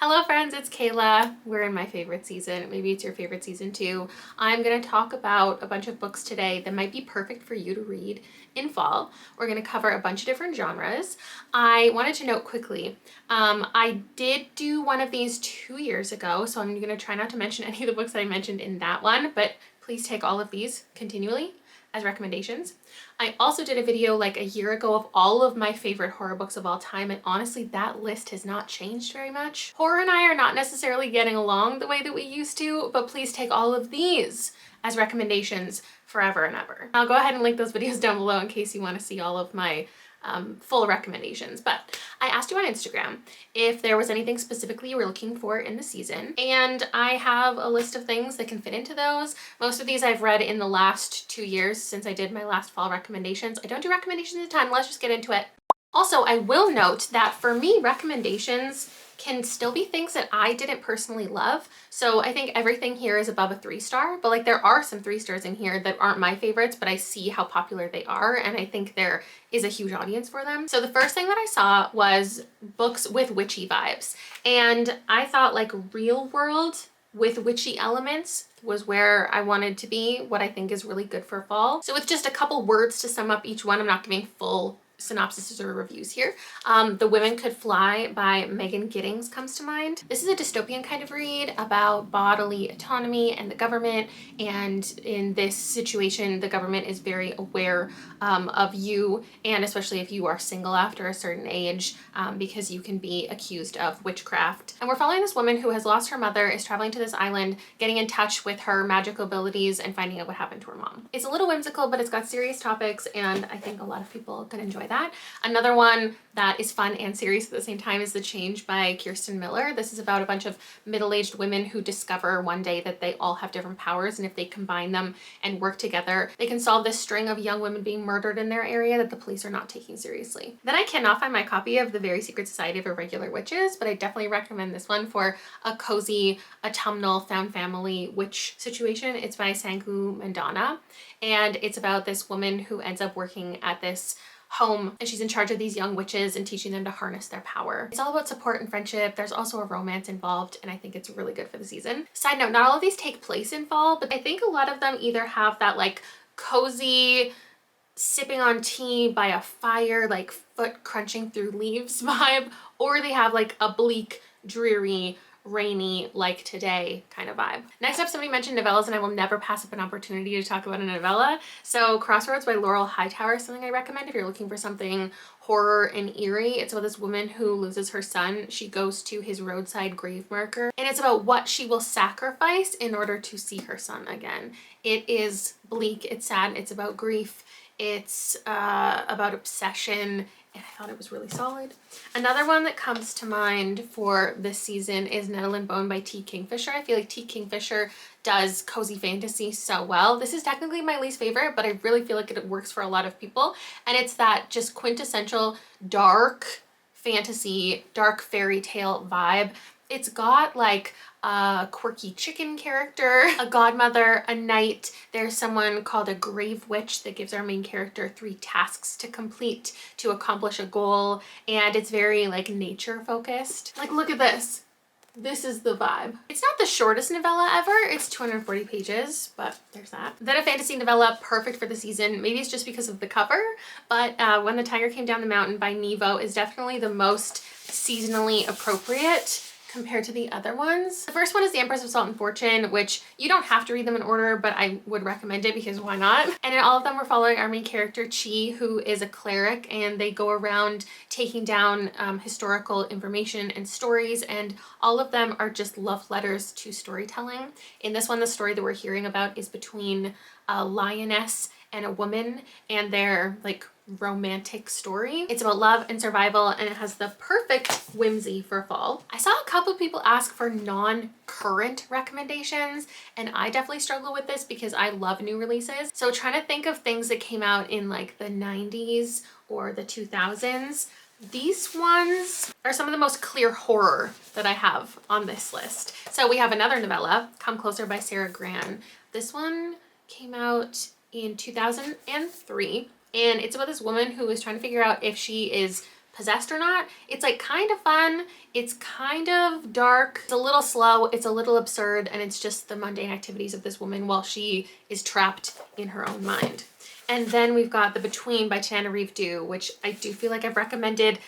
Hello friends, it's Kayla. We're in my favorite season. Maybe it's your favorite season too. I'm going to talk about a bunch of books today that might be perfect for you to read in fall. We're going to cover a bunch of different genres. I wanted to note quickly, I did do one of these 2 years ago, so I'm going to try not to mention any of the books that I mentioned in that one, but please take all of these continually as recommendations. I also did a video like a year ago of all of my favorite horror books of all time, and honestly that list has not changed very much. Horror and I are not necessarily getting along the way that we used to, but please take all of these as recommendations forever and ever. I'll go ahead and link those videos down below in case you want to see all of my full recommendations. But I asked you on Instagram if there was anything specifically you were looking for in the season, and I have a list of things that can fit into those. Most of these I've read in the last 2 years since I did my last fall recommendations. I don't do recommendations at a time. Let's just get into it. Also, I will note that for me, recommendations can still be things that I didn't personally love. So I think everything here is above a 3-star, but like there are some 3 stars in here that aren't my favorites, but I see how popular they are, and I think there is a huge audience for them. So the first thing that I saw was books with witchy vibes, and I thought like real world with witchy elements was where I wanted to be, what I think is really good for fall. So with just a couple words to sum up each one, I'm not giving full synopsises or reviews here. The Women Could Fly by Megan Giddings comes to mind. This is a dystopian kind of read about bodily autonomy and the government, and in this situation the government is very aware of you, and especially if you are single after a certain age, because you can be accused of witchcraft. And we're following this woman who has lost her mother, is traveling to this island, getting in touch with her magical abilities, and finding out what happened to her mom. It's a little whimsical, but it's got serious topics, and I think a lot of people can enjoy that. Another one that is fun and serious at the same time is The Change by Kirsten Miller. This is about a bunch of middle-aged women who discover one day that they all have different powers, and if they combine them and work together, they can solve this string of young women being murdered in their area that the police are not taking seriously. Then I cannot find my copy of The Very Secret Society of Irregular Witches, but I definitely recommend this one for a cozy autumnal found family witch situation. It's by Sangu Mandana, and it's about this woman who ends up working at this home, and she's in charge of these young witches and teaching them to harness their power. It's all about support and friendship. There's also a romance involved, and I think it's really good for the season. Side note, not all of these take place in fall, but I think a lot of them either have that like cozy sipping on tea by a fire, like foot crunching through leaves vibe, or they have like a bleak, dreary, rainy, like today kind of vibe. Next up, somebody mentioned novellas, and I will never pass up an opportunity to talk about a novella. So Crossroads by Laurel Hightower is something I recommend if you're looking for something horror and eerie. It's about this woman who loses her son. She goes to his roadside grave marker, and it's about what she will sacrifice in order to see her son again. It is bleak, it's sad, it's about grief, it's about obsession, and I thought it was really solid. Another one that comes to mind for this season is Nettle and Bone by T. Kingfisher. I feel like T. Kingfisher does cozy fantasy so well. This is technically my least favorite, but I really feel like it works for a lot of people, and it's that just quintessential dark fantasy, dark fairy tale vibe. It's got like a quirky chicken character, a godmother, a knight. There's someone called a grave witch that gives our main character 3 tasks to complete to accomplish a goal, and it's very like nature focused. Like, look at this. This is the vibe. It's not the shortest novella ever. It's 240 pages, but there's that. Then a fantasy novella, perfect for the season. Maybe it's just because of the cover, but When the Tiger Came Down the Mountain by Nevo is definitely the most seasonally appropriate compared to the other ones. The first one is The Empress of Salt and Fortune, which you don't have to read them in order, but I would recommend it because why not? And in all of them, we're following our main character, Chi, who is a cleric, and they go around taking down historical information and stories, and all of them are just love letters to storytelling. In this one, the story that we're hearing about is between a lioness and a woman and their like romantic story. It's about love and survival, and it has the perfect whimsy for fall. I saw a couple of people ask for non-current recommendations, and I definitely struggle with this because I love new releases. So trying to think of things that came out in like the 90s or the 2000s, these ones are some of the most clear horror that I have on this list. So we have another novella, Come Closer by Sarah Gran. This one came out in 2003, and it's about this woman who is trying to figure out if she is possessed or not. It's like kind of fun. It's kind of dark. It's a little slow. It's a little absurd. And it's just the mundane activities of this woman while she is trapped in her own mind. And then we've got The Between by Tana Reeve Dew, which I do feel like I've recommended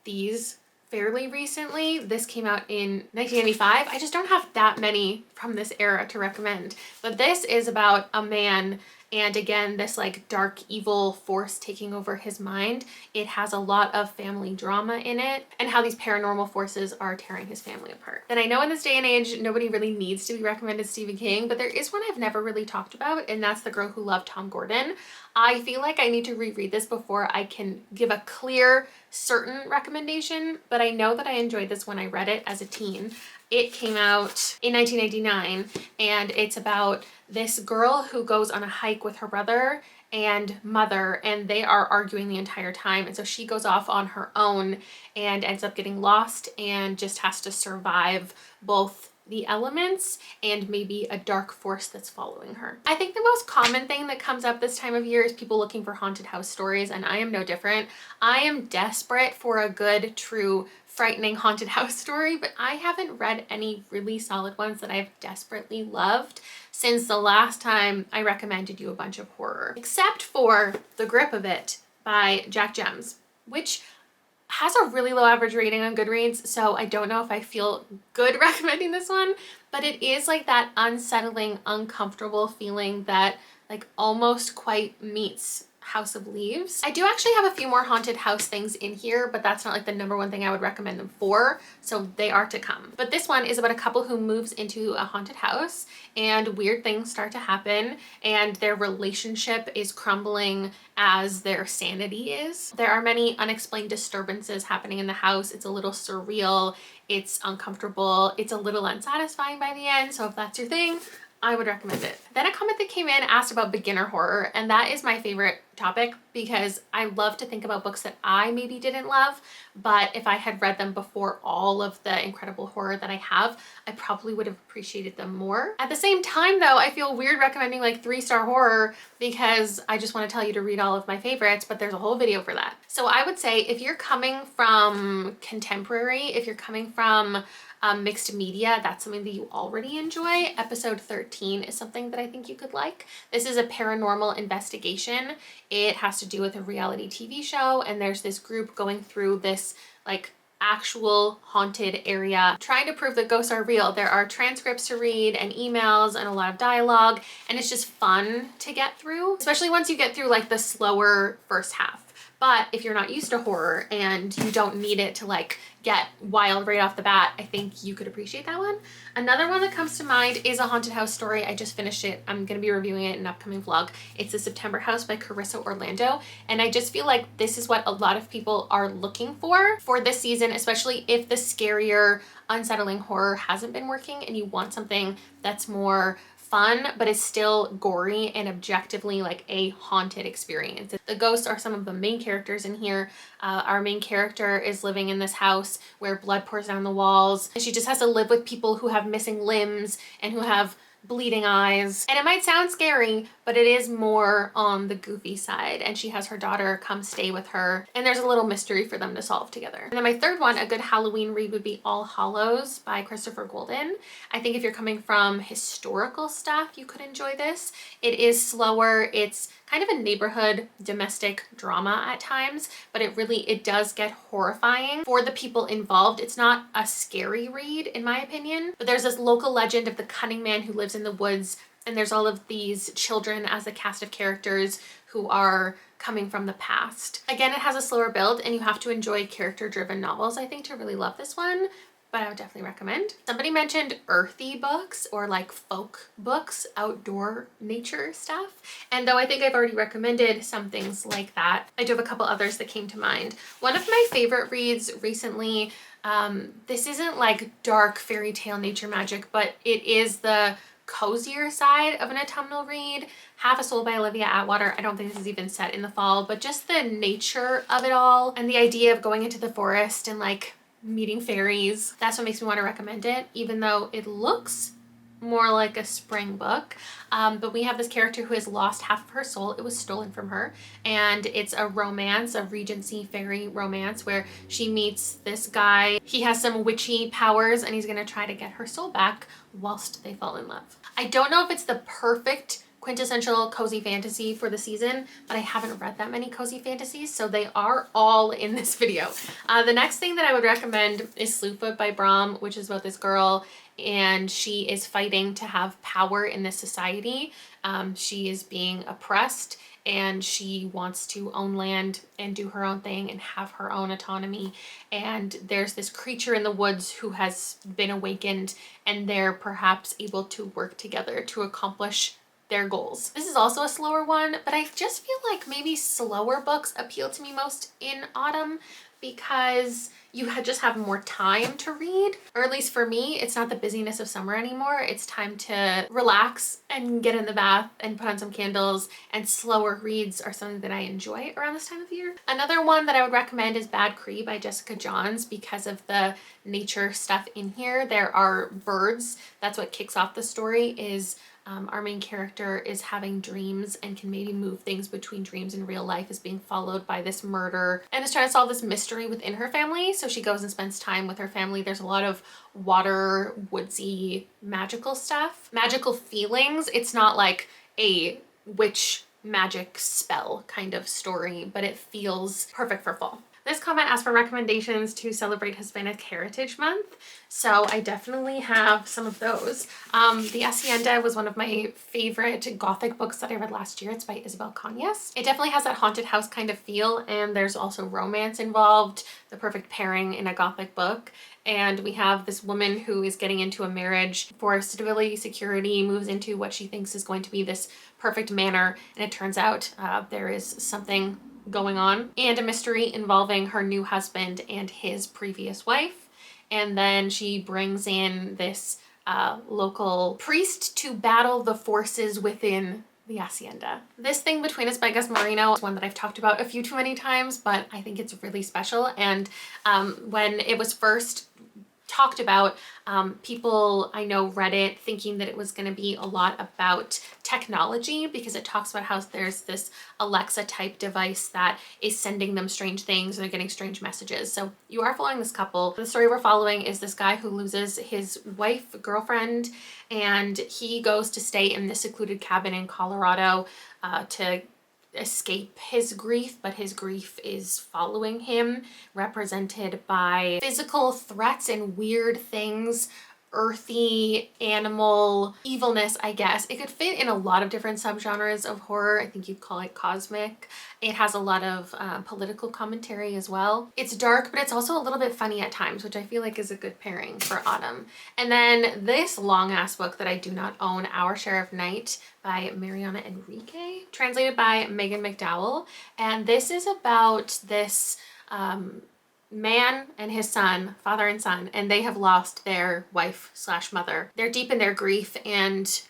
these fairly recently. This came out in 1995. I just don't have that many from this era to recommend. But this is about a man and again, this like dark evil force taking over his mind. It has a lot of family drama in it and how these paranormal forces are tearing his family apart. And I know in this day and age, nobody really needs to be recommended Stephen King, but there is one I've never really talked about, and that's The Girl Who Loved Tom Gordon. I feel like I need to reread this before I can give a clear, certain recommendation, but I know that I enjoyed this when I read it as a teen. It came out in 1999, and it's about this girl who goes on a hike with her brother and mother, and they are arguing the entire time. And so she goes off on her own and ends up getting lost and just has to survive both the elements and maybe a dark force that's following her. I think the most common thing that comes up this time of year is people looking for haunted house stories, and I am no different. I am desperate for a good, true, frightening haunted house story, but I haven't read any really solid ones that I've desperately loved since the last time I recommended you a bunch of horror, except for The Grip of It by Jack Gems, which has a really low average rating on Goodreads, so I don't know if I feel good recommending this one, but it is like that unsettling, uncomfortable feeling that like almost quite meets House of Leaves. I do actually have a few more haunted house things in here, but that's not like the number one thing I would recommend them for, so they are to come. But this one is about a couple who moves into a haunted house and weird things start to happen and their relationship is crumbling as their sanity is. There are many unexplained disturbances happening in the house. It's a little surreal, it's uncomfortable, it's a little unsatisfying by the end, so if that's your thing, I would recommend it. Then a comment that came in asked about beginner horror, and that is my favorite topic because I love to think about books that I maybe didn't love, but if I had read them before all of the incredible horror that I have, I probably would have appreciated them more. At the same time though, I feel weird recommending like 3-star horror because I just want to tell you to read all of my favorites, but there's a whole video for that. So I would say if you're coming from contemporary, if you're coming from mixed media, that's something that you already enjoy, episode 13 is something that I think you could like. This is a paranormal investigation. It has to do with a reality TV show, and there's this group going through this like actual haunted area trying to prove that ghosts are real. There are transcripts to read and emails and a lot of dialogue, and it's just fun to get through, especially once you get through like the slower first half. But if you're not used to horror and you don't need it to like get wild right off the bat, I think you could appreciate that one. Another one that comes to mind is a haunted house story. I just finished it. I'm going to be reviewing it in an upcoming vlog. It's The September House by Carissa Orlando. And I just feel like this is what a lot of people are looking for this season, especially if the scarier, unsettling horror hasn't been working and you want something that's more fun, but it's still gory and objectively like a haunted experience. The ghosts are some of the main characters in here. Our main character is living in this house where blood pours down the walls, and she just has to live with people who have missing limbs and who have bleeding eyes. And it might sound scary, but it is more on the goofy side, and she has her daughter come stay with her, and there's a little mystery for them to solve together. And then my third one, a good Halloween read, would be All Hallows by Christopher Golden. I think if you're coming from historical stuff, you could enjoy this. It is slower, it's kind of a neighborhood domestic drama at times, but it does get horrifying for the people involved. It's not a scary read in my opinion, but there's this local legend of the cunning man who lives in the woods, and there's all of these children as a cast of characters who are coming from the past. Again, it has a slower build and you have to enjoy character-driven novels, I think, to really love this one, but I would definitely recommend. Somebody mentioned earthy books or like folk books, outdoor nature stuff. And though I think I've already recommended some things like that, I do have a couple others that came to mind. One of my favorite reads recently, this isn't like dark fairy tale nature magic, but it is the cozier side of an autumnal read, Half a Soul by Olivia Atwater. I don't think this is even set in the fall, but just the nature of it all and the idea of going into the forest and like meeting fairies. That's what makes me want to recommend it, even though it looks more like a spring book. But we have this character who has lost half of her soul. It was stolen from her. And it's a romance, a Regency fairy romance, where she meets this guy. He has some witchy powers and he's gonna try to get her soul back whilst they fall in love. I don't know if it's the perfect quintessential cozy fantasy for the season, but I haven't read that many cozy fantasies, so they are all in this video. The next thing that I would recommend is Slewfoot by Brom, which is about this girl and she is fighting to have power in this society. She is being oppressed and she wants to own land and do her own thing and have her own autonomy. And there's this creature in the woods who has been awakened and they're perhaps able to work together to accomplish their goals. This is also a slower one, but I just feel like maybe slower books appeal to me most in autumn because you just have more time to read, or at least for me, it's not the busyness of summer anymore. It's time to relax and get in the bath and put on some candles, and slower reads are something that I enjoy around this time of year. Another one that I would recommend is Bad Cree by Jessica Johns because of the nature stuff in here. There are birds. That's what kicks off the story is our main character is having dreams and can maybe move things between dreams and real life, is being followed by this murder and is trying to solve this mystery within her family. So she goes and spends time with her family. There's a lot of water, woodsy, magical stuff, magical feelings. It's not like a witch magic spell kind of story, but it feels perfect for fall. This comment asked for recommendations to celebrate Hispanic Heritage Month, so I definitely have some of those. The Hacienda was one of my favorite Gothic books that I read last year. It's by Isabel Cañas. It definitely has that haunted house kind of feel, and there's also romance involved, the perfect pairing in a Gothic book. And we have this woman who is getting into a marriage for stability, security, moves into what she thinks is going to be this perfect manor, and it turns out there is something going on and a mystery involving her new husband and his previous wife. And then she brings in this local priest to battle the forces within the Hacienda. This Thing Between Us by Gus Marino is one that I've talked about a few too many times, but I think it's really special. And when it was first talked about, people I know read it thinking that it was going to be a lot about technology because it talks about how there's this Alexa type device that is sending them strange things and they're getting strange messages. So you are following this couple. The story we're following is this guy who loses his wife, girlfriend, and he goes to stay in this secluded cabin in Colorado to escape his grief, but his grief is following him, represented by physical threats and weird things, earthy, animal, evilness, I guess. It could fit in a lot of different subgenres of horror. I think you'd call it cosmic. It has a lot of political commentary as well. It's dark, but it's also a little bit funny at times, which I feel like is a good pairing for autumn. And then this long ass book that I do not own, Our Share of Night by Mariana Enrique, translated by Megan McDowell. And this is about this man and his son, father and son, and they have lost their wife slash mother. They're deep in their grief and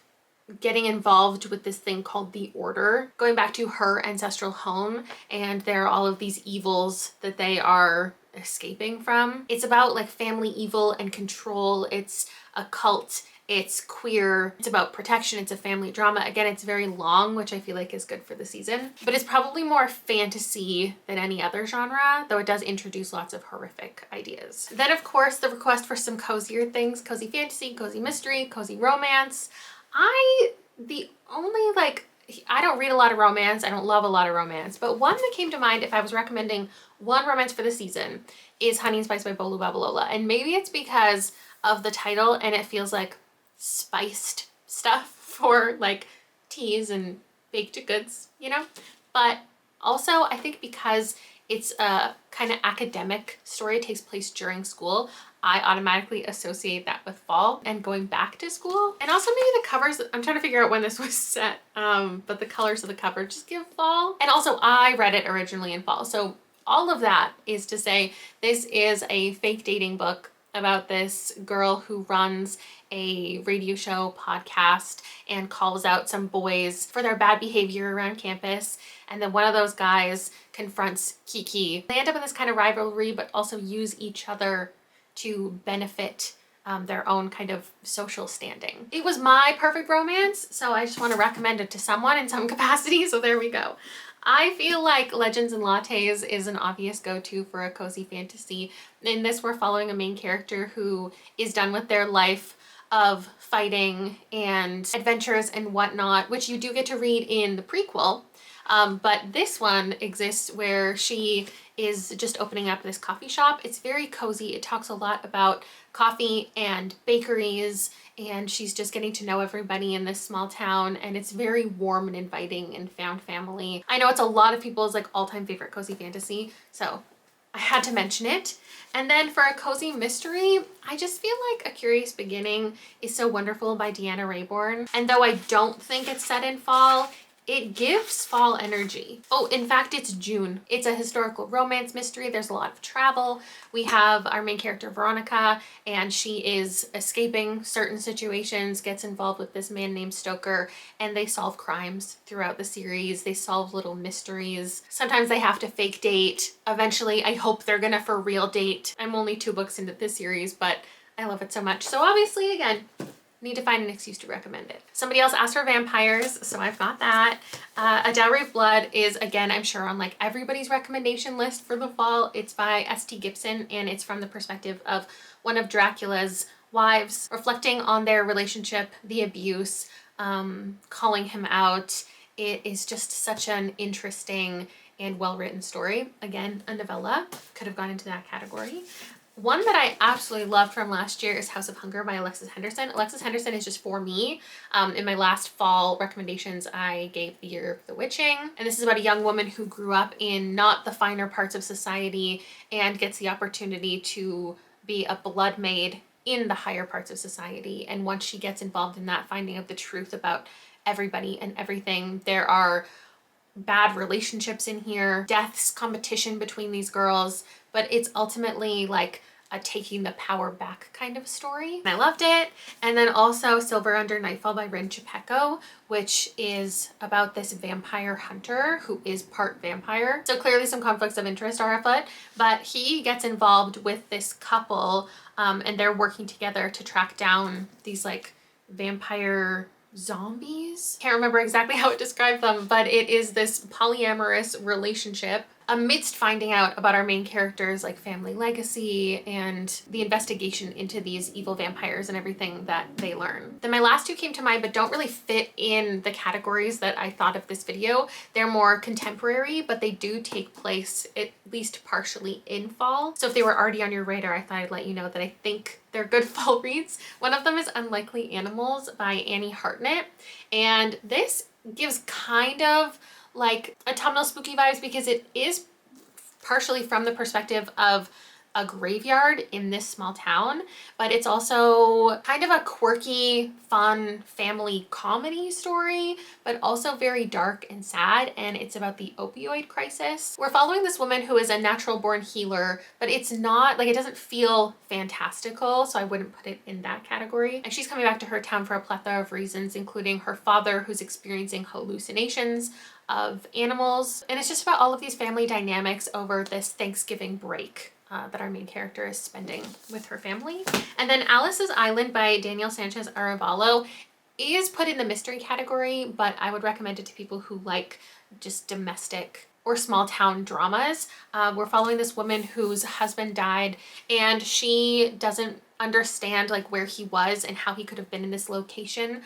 getting involved with this thing called the Order, going back to her ancestral home, and there are all of these evils that they are escaping from. It's about like family evil and control. It's a cult. It's queer, it's about protection, it's a family drama. Again, it's very long, which I feel like is good for the season, but it's probably more fantasy than any other genre, though it does introduce lots of horrific ideas. Then of course, the request for some cozier things, cozy fantasy, cozy mystery, cozy romance. I don't read a lot of romance, I don't love a lot of romance, but one that came to mind if I was recommending one romance for the season is Honey and Spice by Bolu Babalola. And maybe it's because of the title and it feels like spiced stuff for like teas and baked goods, you know? But also I think because it's a kind of academic story, it takes place during school, I automatically associate that with fall and going back to school. And also maybe the covers, I'm trying to figure out when this was set, but the colors of the cover just give fall. And also I read it originally in fall. So all of that is to say this is a fake dating book about this girl who runs a radio show podcast and calls out some boys for their bad behavior around campus. And then one of those guys confronts Kiki. They end up in this kind of rivalry, but also use each other to benefit their own kind of social standing. It was my perfect romance, so I just want to recommend it to someone in some capacity, so there we go. I feel like Legends and Lattes is an obvious go-to for a cozy fantasy. In this, we're following a main character who is done with their life of fighting and adventures and whatnot, which you do get to read in the prequel. But this one exists where she is just opening up this coffee shop. It's very cozy. It talks a lot about coffee and bakeries, and she's just getting to know everybody in this small town, and it's very warm and inviting and found family. I know it's a lot of people's like all-time favorite cozy fantasy, so I had to mention it. And then for a cozy mystery, I just feel like A Curious Beginning is so wonderful by Deanna Raybourn. And though I don't think it's set in fall, it gives fall energy. Oh, in fact, it's June. It's a historical romance mystery. There's a lot of travel. We have our main character, Veronica, and she is escaping certain situations, gets involved with this man named Stoker, and they solve crimes throughout the series. They solve little mysteries. Sometimes they have to fake date. Eventually, I hope they're gonna for real date. I'm only 2 books into this series, but I love it so much. So obviously, again, need to find an excuse to recommend it. Somebody else asked for vampires, so I've got that. A Dowry of Blood is, again, I'm sure on like everybody's recommendation list for the fall. It's by S.T. Gibson, and it's from the perspective of one of Dracula's wives, reflecting on their relationship, the abuse, calling him out. It is just such an interesting and well-written story. Again, a novella, could have gone into that category. One that I absolutely loved from last year is House of Hunger by Alexis Henderson. Alexis Henderson is just for me. In my last fall recommendations, I gave The Year of the Witching. And this is about a young woman who grew up in not the finer parts of society and gets the opportunity to be a blood maid in the higher parts of society. And once she gets involved in that, finding out the truth about everybody and everything, there are bad relationships in here, deaths, competition between these girls, but it's ultimately like a taking the power back kind of story. And I loved it. And then also Silver Under Nightfall by Rin Chupeco, which is about this vampire hunter who is part vampire. So clearly some conflicts of interest are afoot, but he gets involved with this couple and they're working together to track down these like vampire zombies. Can't remember exactly how it described them, but it is this polyamorous relationship amidst finding out about our main characters like family legacy and the investigation into these evil vampires and everything that they learn. Then my last 2 came to mind but don't really fit in the categories that I thought of this video. They're more contemporary, but they do take place at least partially in fall. So if they were already on your radar, I thought I'd let you know that I think they're good fall reads. One of them is Unlikely Animals by Annie Hartnett, and this gives kind of like autumnal spooky vibes because it is partially from the perspective of a graveyard in this small town, but it's also kind of a quirky, fun family comedy story, but also very dark and sad, and it's about the opioid crisis. We're following this woman who is a natural born healer, but it's not, like, it doesn't feel fantastical, so I wouldn't put it in that category. And she's coming back to her town for a plethora of reasons, including her father who's experiencing hallucinations of animals. And it's just about all of these family dynamics over this Thanksgiving break that our main character is spending with her family. And then Alice's Island by Daniel Sanchez Arevalo is put in the mystery category, but I would recommend it to people who like just domestic or small town dramas. We're following this woman whose husband died, and she doesn't understand like where he was and how he could have been in this location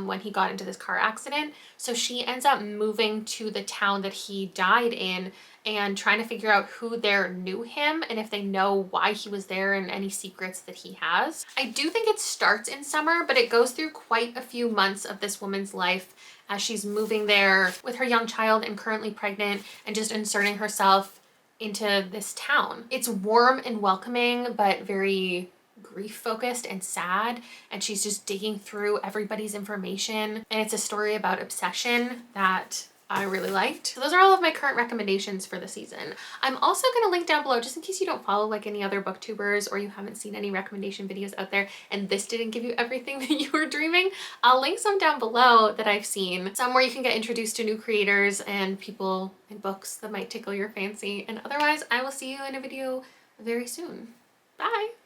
when he got into this car accident. So she ends up moving to the town that he died in and trying to figure out who there knew him and if they know why he was there and any secrets that he has. I do think it starts in summer, but it goes through quite a few months of this woman's life as she's moving there with her young child and currently pregnant and just inserting herself into this town. It's warm and welcoming, but very grief focused and sad, and she's just digging through everybody's information, and it's a story about obsession that I really liked. So those are all of my current recommendations for the season. I'm also going to link down below, just in case you don't follow like any other booktubers or you haven't seen any recommendation videos out there and this didn't give you everything that you were dreaming, I'll link some down below that I've seen. Some where you can get introduced to new creators and people and books that might tickle your fancy. And otherwise, I will see you in a video very soon. Bye!